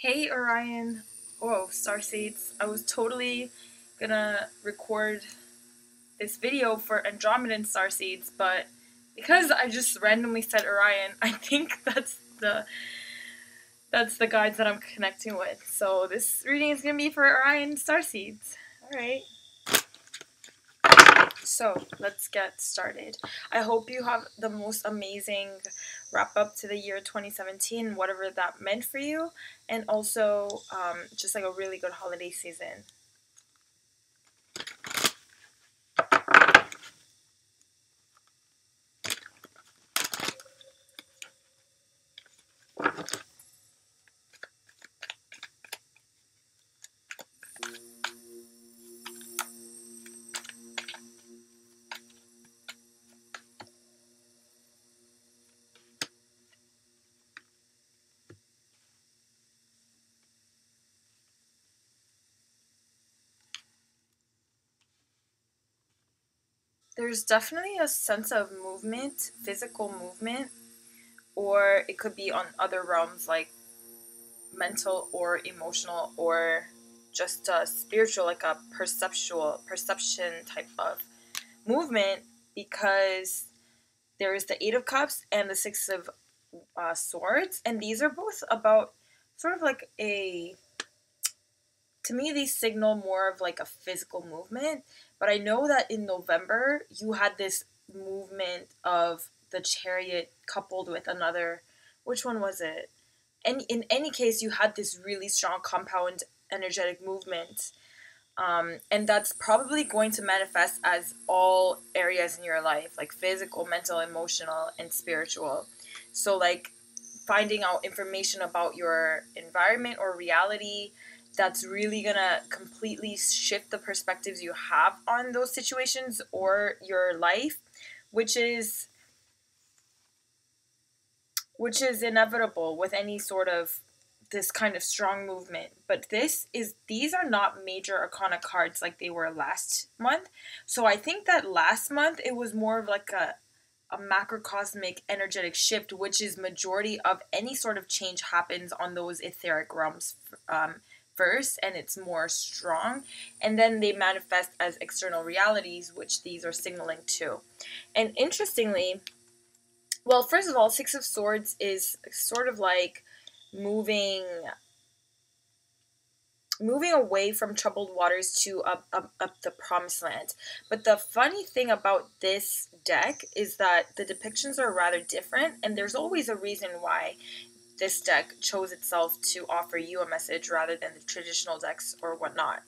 Hey Orion, whoa, Starseeds. I was totally gonna record this video for Andromedan Starseeds, but because I just randomly said Orion, I think that's the guides that I'm connecting with. So this reading is gonna be for Orion Starseeds. Alright. So let's get started. I hope you have the most amazing wrap up to the year 2017, whatever that meant for you, and also just like a really good holiday season. There's definitely a sense of movement, physical movement, or it could be on other realms like mental or emotional or just spiritual, like a perception type of movement, because there is the Eight of Cups and the Six of Swords, and these are both about sort of like to me, these signal more of like a physical movement. But I know that in November, you had this movement of the Chariot coupled with another. Which one was it? And in any case, you had this really strong compound energetic movement. And that's probably going to manifest as all areas in your life, like physical, mental, emotional, and spiritual. So, like, finding out information about your environment or reality that's really gonna completely shift the perspectives you have on those situations or your life, which is inevitable with any sort of this kind of strong movement. But these are not major arcana cards like they were last month. So I think that last month it was more of like a macrocosmic energetic shift, which is majority of any sort of change happens on those etheric realms first, and it's more strong, and then they manifest as external realities, which these are signaling to. And interestingly, well, first of all, Six of Swords is sort of like moving away from troubled waters to up the promised land. But the funny thing about this deck is that the depictions are rather different, and there's always a reason why this deck chose itself to offer you a message rather than the traditional decks or whatnot.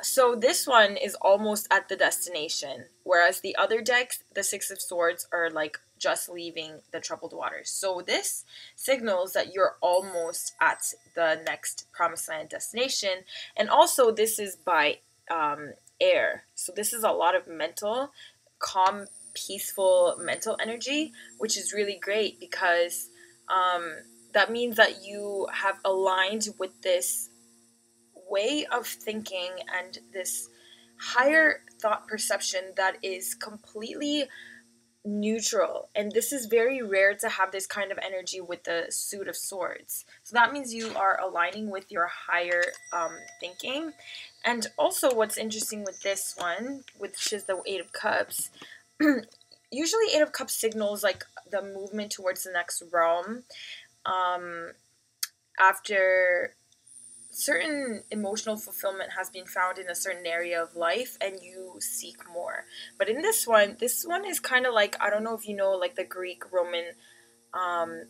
So this one is almost at the destination, whereas the other decks, the Six of Swords, are like just leaving the troubled waters. So this signals that you're almost at the next promised land destination. And also this is by air. So this is a lot of mental, calm, peaceful mental energy, which is really great because that means that you have aligned with this way of thinking and this higher thought perception that is completely neutral. And this is very rare to have this kind of energy with the Suit of Swords. So that means you are aligning with your higher thinking. And also what's interesting with this one, which is the Eight of Cups, usually Eight of Cups signals like the movement towards the next realm after certain emotional fulfillment has been found in a certain area of life and you seek more. But in this one is kind of like, I don't know if you know like the Greek Roman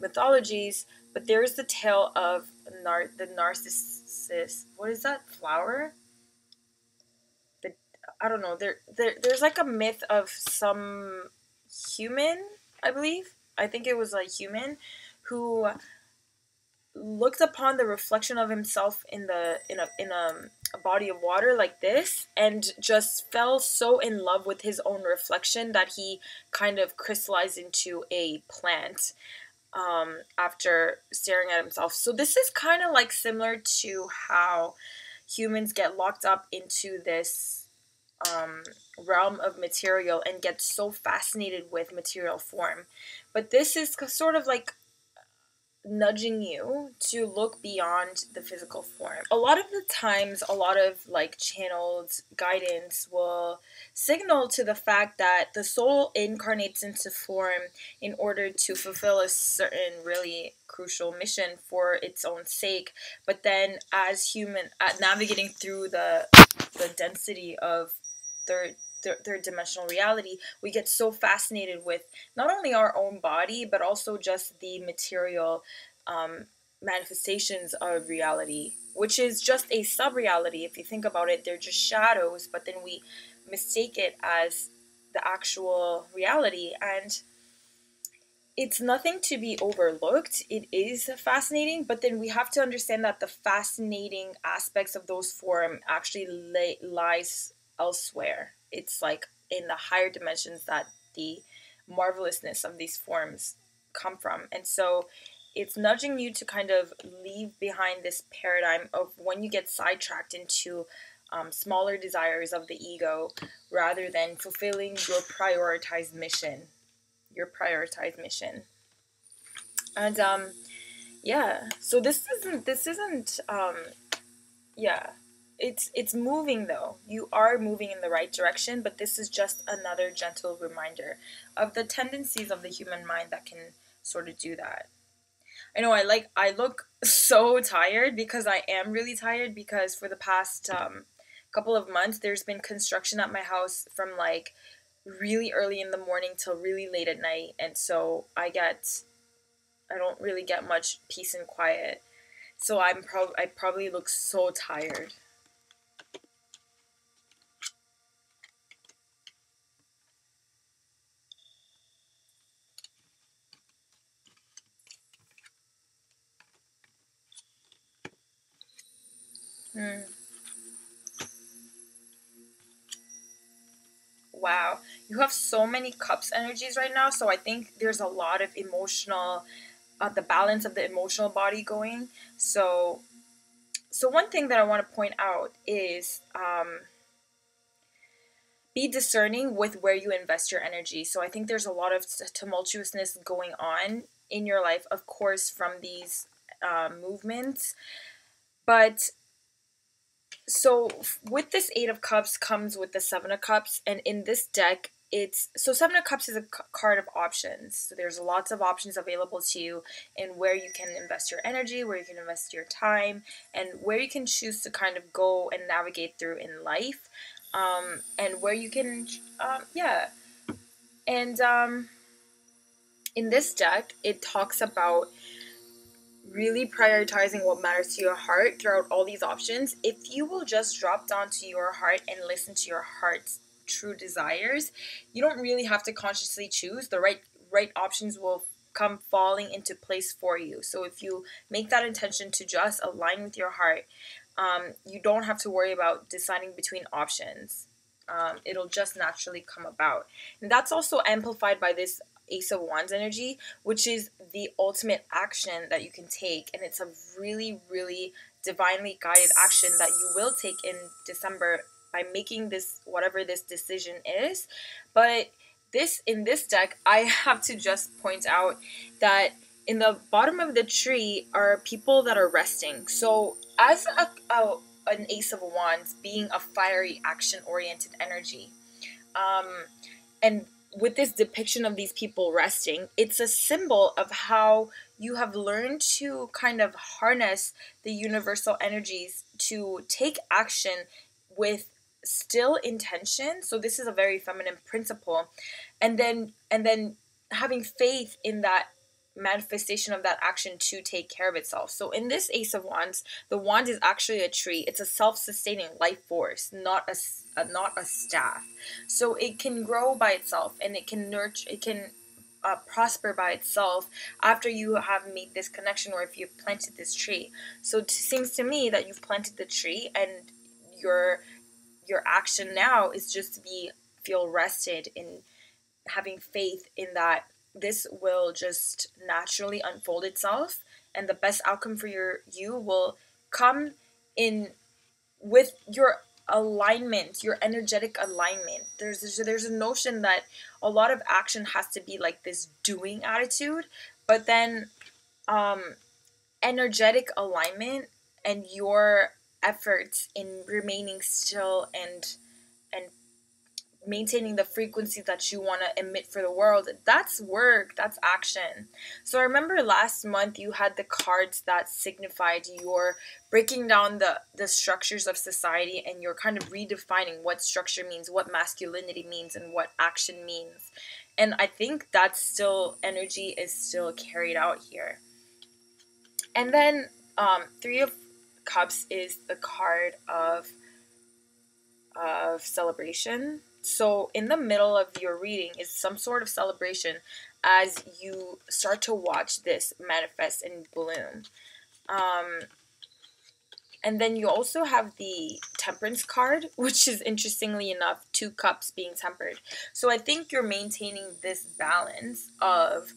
mythologies, but there's the tale of the Narcissus. What is that flower? I don't know. There's like a myth of some human, I believe. I think it was a human who looked upon the reflection of himself in a body of water like this and just fell so in love with his own reflection that he kind of crystallized into a plant after staring at himself. So this is kind of like similar to how humans get locked up into this realm of material and get so fascinated with material form. But this is sort of like nudging you to look beyond the physical form. A lot of the times, a lot of like channeled guidance will signal to the fact that the soul incarnates into form in order to fulfill a certain really crucial mission for its own sake. But then as human, at navigating through the density of third dimensional reality, we get so fascinated with not only our own body, but also just the material um, manifestations of reality, which is just a sub reality. If you think about it, they're just shadows, but then we mistake it as the actual reality. And it's nothing to be overlooked. It is fascinating, but then we have to understand that the fascinating aspects of those form actually lies elsewhere. It's like in the higher dimensions that the marvelousness of these forms come from. And so it's nudging you to kind of leave behind this paradigm of when you get sidetracked into smaller desires of the ego rather than fulfilling your prioritized mission. And yeah, so this isn't yeah, it's moving though. You are moving in the right direction, but this is just another gentle reminder of the tendencies of the human mind that can sort of do that. I know I look so tired because I am really tired because for the past couple of months there's been construction at my house from like really early in the morning till really late at night, and so I don't really get much peace and quiet. So I probably look so tired. Hmm. Wow. You have so many cups energies right now, so I think there's a lot of emotional the balance of the emotional body going. So one thing that I want to point out is be discerning with where you invest your energy. So I think there's a lot of tumultuousness going on in your life, of course, from these movements. But so with this Eight of Cups comes with the Seven of Cups, and in this deck, it's so Seven of Cups is a card of options. So there's lots of options available to you in where you can invest your energy, where you can invest your time, and where you can choose to kind of go and navigate through in life, and where you can, yeah, and in this deck, it talks about really prioritizing what matters to your heart throughout all these options. If you will just drop down to your heart and listen to your heart's true desires, you don't really have to consciously choose. The right options will come falling into place for you. So if you make that intention to just align with your heart, you don't have to worry about deciding between options. It'll just naturally come about. And that's also amplified by this Ace of Wands energy, which is the ultimate action that you can take. And it's a really, really divinely guided action that you will take in December by making this, whatever this decision is. But in this deck, I have to just point out that in the bottom of the tree are people that are resting. So as an Ace of Wands being a fiery action-oriented energy, um, and with this depiction of these people resting, it's a symbol of how you have learned to kind of harness the universal energies to take action with still intention. So this is a very feminine principle, and then having faith in that manifestation of that action to take care of itself. So in this Ace of Wands, the wand is actually a tree. It's a self-sustaining life force, not a staff. So it can grow by itself, and it can nurture, it can prosper by itself after you have made this connection, or if you've planted this tree. So it seems to me that you've planted the tree, and your action now is just to feel rested in having faith in that this will just naturally unfold itself, and the best outcome for you will come in with your alignment, your energetic alignment. There's a notion that a lot of action has to be like this doing attitude, but then energetic alignment and your efforts in remaining still and maintaining the frequency that you want to emit for the world, that's work, that's action. So I remember last month you had the cards that signified you're breaking down the structures of society, and you're kind of redefining what structure means, what masculinity means, and what action means. And I think that's still, energy is still carried out here. And then Three of Cups is the card of celebration. So in the middle of your reading is some sort of celebration as you start to watch this manifest and bloom. And then you also have the Temperance card, which is, interestingly enough, 2 cups being tempered. So I think you're maintaining this balance of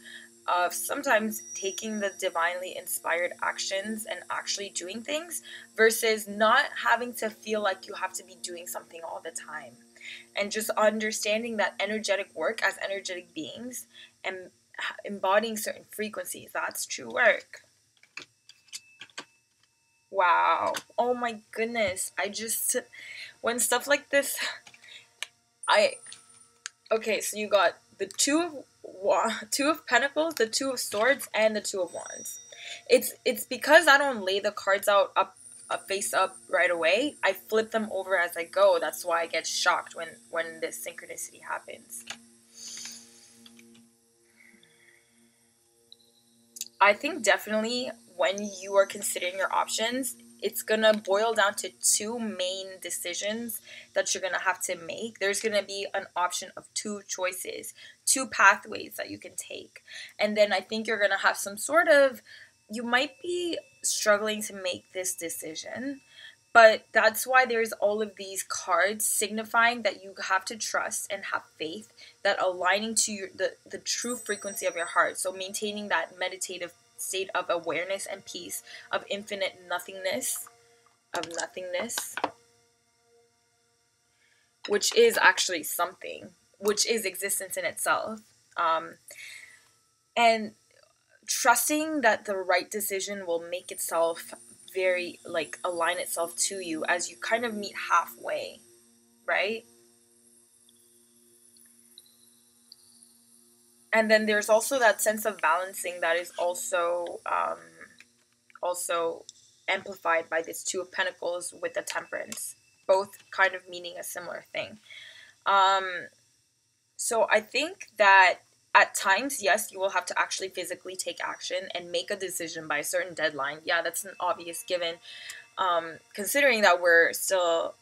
sometimes taking the divinely inspired actions and actually doing things versus not having to feel like you have to be doing something all the time. And just understanding that energetic work as energetic beings and embodying certain frequencies, that's true work. Wow. Oh my goodness. When stuff like this, okay, so you got the Two of Pentacles, the Two of Swords, and the Two of Wands. It's because I don't lay the cards out up face up right away. I flip them over as I go. That's why I get shocked when this synchronicity happens. I think definitely when you are considering your options, it's gonna boil down to 2 main decisions that you're gonna have to make. There's gonna be an option of 2 choices, 2 pathways that you can take. And then I think you're gonna have some sort of, you might be struggling to make this decision, but that's why there's all of these cards signifying that you have to trust and have faith, that aligning to the true frequency of your heart. So maintaining that meditative state of awareness and peace, of infinite nothingness, which is actually something, which is existence in itself. And trusting that the right decision will make itself very, like, align itself to you as you kind of meet halfway, right? And then there's also that sense of balancing that is also amplified by this Two of Pentacles with the Temperance, both kind of meaning a similar thing. So I think that at times, yes, you will have to actually physically take action and make a decision by a certain deadline. Yeah, that's an obvious given, considering that we're still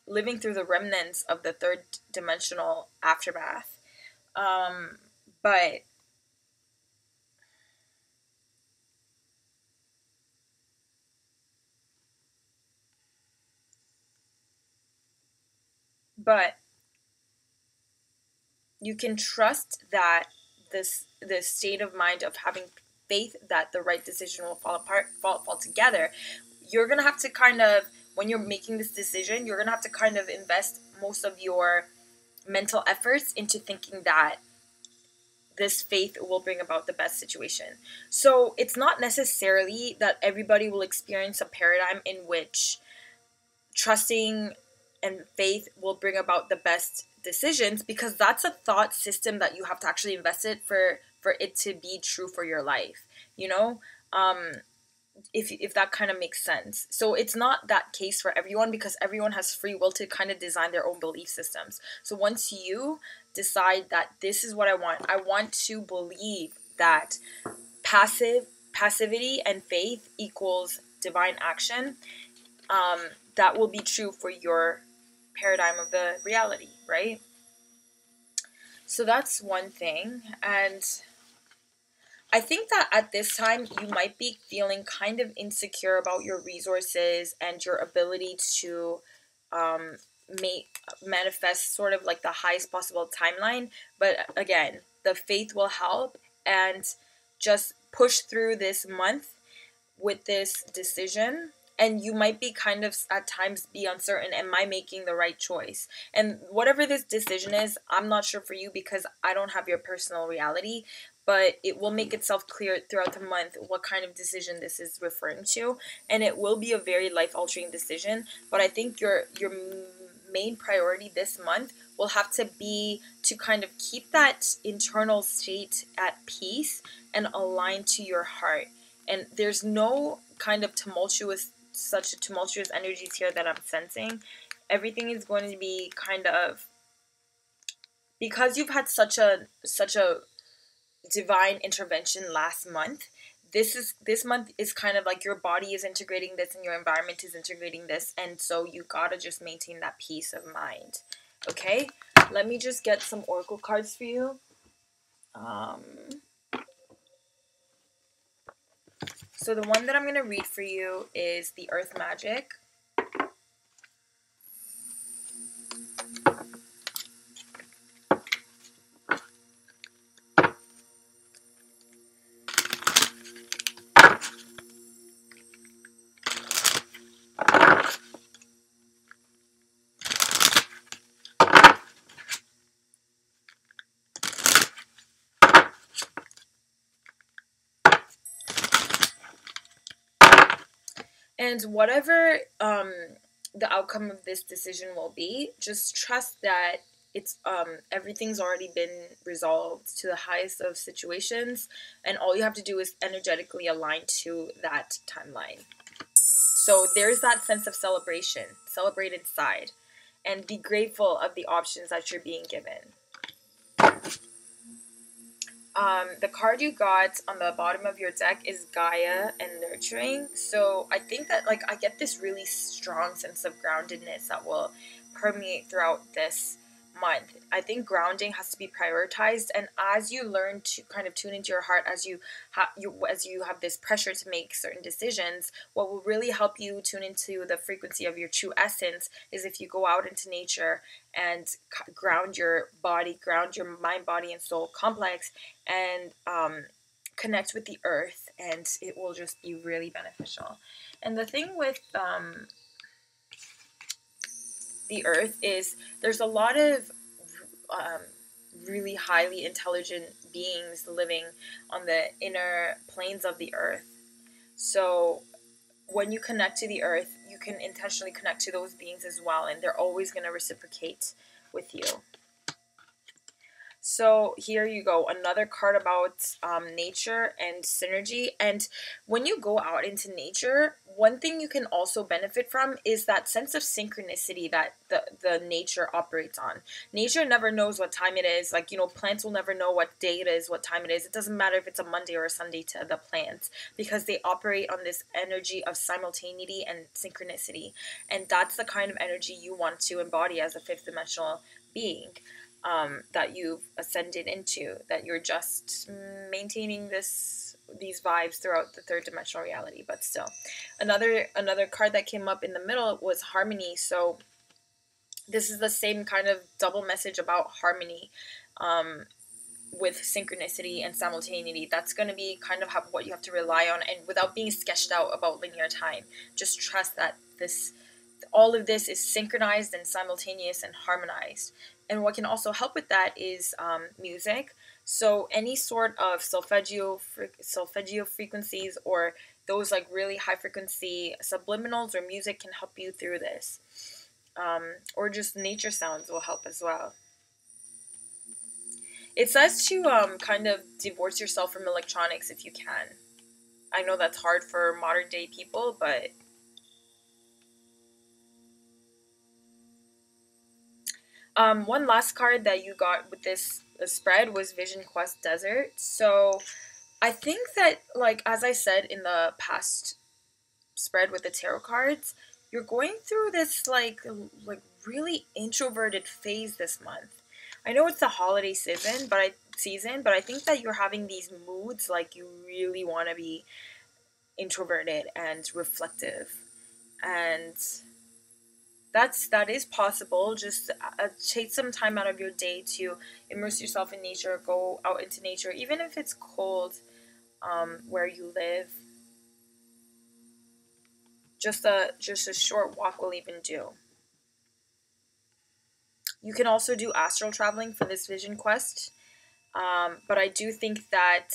living through the remnants of the 3rd dimensional aftermath. But you can trust that this state of mind of having faith that the right decision will fall together. You're gonna have to kind of, when you're making this decision, you're gonna have to kind of invest most of your mental efforts into thinking that this faith will bring about the best situation. So it's not necessarily that everybody will experience a paradigm in which trusting and faith will bring about the best decisions, because that's a thought system that you have to actually invest in for it to be true for your life, you know? If that kind of makes sense. So it's not that case for everyone, because everyone has free will to kind of design their own belief systems. So once you decide that this is what I want to believe that passivity and faith equals divine action, that will be true for your paradigm of the reality, right? So that's one thing. And I think that at this time you might be feeling kind of insecure about your resources and your ability to manifest sort of like the highest possible timeline. But again, the faith will help, and just push through this month with this decision And you might be kind of at times be uncertain, am I making the right choice? And whatever this decision is, I'm not sure for you because I don't have your personal reality, but it will make itself clear throughout the month what kind of decision this is referring to, and it will be a very life altering decision. But I think your main priority this month will have to be to kind of keep that internal state at peace and aligned to your heart. And there's no kind of such tumultuous energies here that I'm sensing. Everything is going to be kind of, because you've had such a divine intervention last month. This month is kind of like your body is integrating this and your environment is integrating this, and so you gotta just maintain that peace of mind. Okay, let me just get some oracle cards for you. So the one that I'm gonna read for you is the Earth Magic. And whatever the outcome of this decision will be, just trust that it's everything's already been resolved to the highest of situations, and all you have to do is energetically align to that timeline. So there's that sense of celebration. Celebrate inside, and be grateful of the options that you're being given. The card you got on the bottom of your deck is Gaia and Nurturing. So I think that, like, I get this really strong sense of groundedness that will permeate throughout this month. I think grounding has to be prioritized, and as you learn to kind of tune into your heart, as you have this pressure to make certain decisions, what will really help you tune into the frequency of your true essence is if you go out into nature and ground your body, ground your mind, body, and soul complex, and connect with the earth, and it will just be really beneficial. And the thing with the earth is there's a lot of really highly intelligent beings living on the inner planes of the earth. So when you connect to the earth, you can intentionally connect to those beings as well, and they're always going to reciprocate with you. So here you go, another card about nature and synergy. And when you go out into nature, one thing you can also benefit from is that sense of synchronicity that the nature operates on. Nature never knows what time it is. Like, you know, plants will never know what day it is, what time it is. It doesn't matter if it's a Monday or a Sunday to the plants, because they operate on this energy of simultaneity and synchronicity. And that's the kind of energy you want to embody as a fifth dimensional being. That you've ascended into, that you're just maintaining these vibes throughout the third dimensional reality. But still, another card that came up in the middle was harmony. So this is the same kind of double message about harmony, with synchronicity and simultaneity. That's going to be kind of what you have to rely on, and without being sketched out about linear time, just trust that all of this is synchronized and simultaneous and harmonized. And what can also help with that is music. So any sort of solfeggio frequencies, or those like really high frequency subliminals or music, can help you through this. Or just nature sounds will help as well. It says to kind of divorce yourself from electronics if you can. I know that's hard for modern day people, but one last card that you got with this spread was Vision Quest Desert. So I think that, like, as I said in the past spread with the tarot cards, you're going through this like really introverted phase this month. I know it's the holiday season, but I think that you're having these moods like you really want to be introverted and reflective, and that is possible. Just take some time out of your day to immerse yourself in nature, go out into nature, even if it's cold where you live. just a short walk will even do. You can also do astral traveling for this vision quest, but I do think that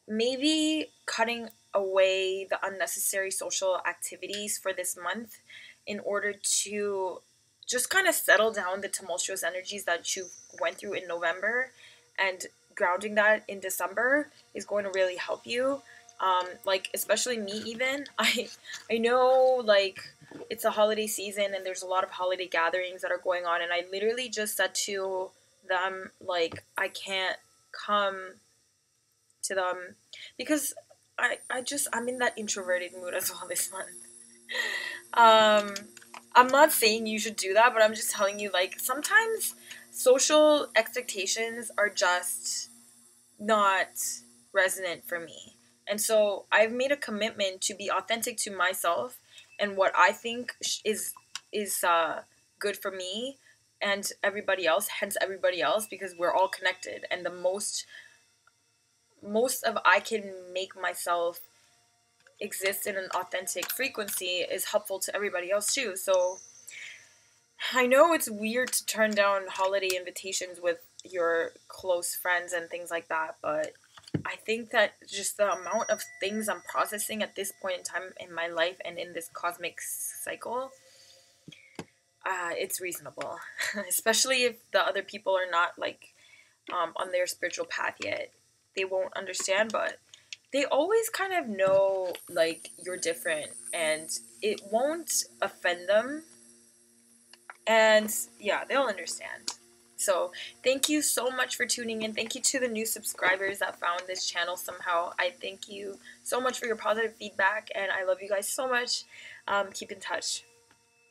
maybe cutting away the unnecessary social activities for this month in order to just kind of settle down the tumultuous energies that you went through in November, and grounding that in December is going to really help you. Like especially me, even I know like it's a holiday season and there's a lot of holiday gatherings that are going on, and I literally just said to them like I can't come to them because I'm in that introverted mood as well this month. Um, I'm not saying you should do that, but I'm just telling you like sometimes social expectations are just not resonant for me. And so I've made a commitment to be authentic to myself and what I think is good for me and everybody else, hence everybody else, because we're all connected, and the most of I can make myself exist in an authentic frequency is helpful to everybody else too. So I know it's weird to turn down holiday invitations with your close friends and things like that, but I think that just the amount of things I'm processing at this point in time in my life and in this cosmic cycle, it's reasonable. Especially if the other people are not like on their spiritual path yet. They won't understand, but they always kind of know like you're different and it won't offend them. And yeah, they'll understand. So thank you so much for tuning in. Thank you to the new subscribers that found this channel somehow. I thank you so much for your positive feedback, and I love you guys so much. Keep in touch.